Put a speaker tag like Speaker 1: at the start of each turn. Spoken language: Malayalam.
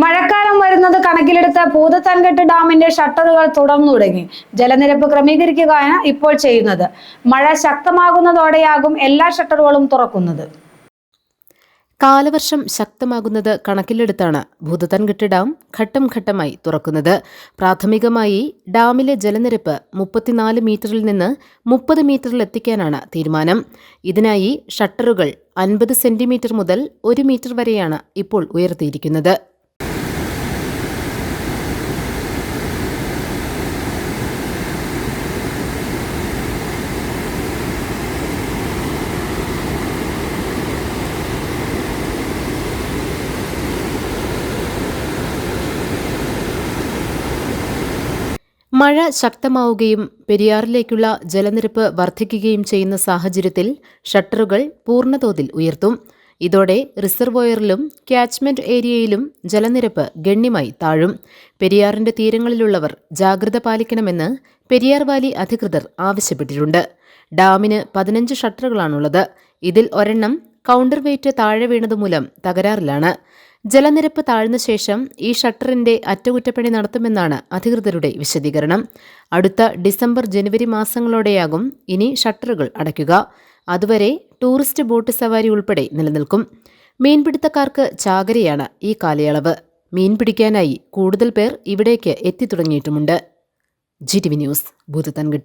Speaker 1: മഴക്കാലം വരുന്നത് കണക്കിലെടുത്ത് ഭൂതത്താൻകെട്ട് ഡാമിന്റെ ഷട്ടറുകൾ തുറന്നു തുടങ്ങി. ജലനിരപ്പ് ക്രമീകരിക്കുകയാണ് ഇപ്പോൾ ചെയ്യുന്നത്. മഴ ശക്തമാകുന്നതോടെയാകും എല്ലാ ഷട്ടറുകളും തുറക്കുന്നത്.
Speaker 2: കാലവർഷം ശക്തമാകുന്നത് കണക്കിലെടുത്താണ് ഭൂതത്താൻകെട്ട് ഡാം ഘട്ടം ഘട്ടമായി തുറക്കുന്നത്. പ്രാഥമികമായി ഡാമിലെ ജലനിരപ്പ് 34 മീറ്ററിൽ നിന്ന് 30 മീറ്ററിൽ എത്തിക്കാനാണ് തീരുമാനം. ഇതിനായി ഷട്ടറുകൾ 50 സെന്റിമീറ്റർ മുതൽ 1 മീറ്റർ വരെയാണ് ഇപ്പോൾ ഉയർത്തിയിരിക്കുന്നത്. മഴ ശക്തമാവുകയും പെരിയാറിലേക്കുള്ള ജലനിരപ്പ് വർദ്ധിക്കുകയും ചെയ്യുന്ന സാഹചര്യത്തിൽ ഷട്ടറുകൾ പൂർണ്ണതോതിൽ ഉയർത്തും. ഇതോടെ റിസർവോയറിലും ക്യാച്ച്മെന്റ് ഏരിയയിലും ജലനിരപ്പ് ഗണ്യമായി താഴും. പെരിയാറിന്റെ തീരങ്ങളിലുള്ളവർ ജാഗ്രത പാലിക്കണമെന്ന് പെരിയാർ വാലി അധികൃതർ ആവശ്യപ്പെട്ടിട്ടുണ്ട്. ഡാമിന് 15 ഷട്ടറുകളാണുള്ളത്. ഇതിൽ ഒരെണ്ണം കൗണ്ടർ വെയിറ്റ് താഴെ വീണതുമൂലം തകരാറിലാണ്. ജലനിരപ്പ് താഴ്ന്ന ശേഷം ഈ ഷട്ടറിന്റെ അറ്റകുറ്റപ്പണി നടത്തുമെന്നാണ് അധികൃതരുടെ വിശദീകരണം. അടുത്ത ഡിസംബർ ജനുവരി മാസങ്ങളോടെയാകും ഇനി ഷട്ടറുകൾ അടയ്ക്കുക. അതുവരെ ടൂറിസ്റ്റ് ബോട്ട് സവാരി ഉൾപ്പെടെ നിലനിൽക്കും. മീൻപിടുത്തക്കാർക്ക് ചാകരയാണ് ഈ കാലയളവ്. മീൻ പിടിക്കാനായി കൂടുതൽ പേർ ഇവിടേക്ക് എത്തിത്തുടങ്ങിയിട്ടുമുണ്ട്. GTV news, Bhoothathankettu.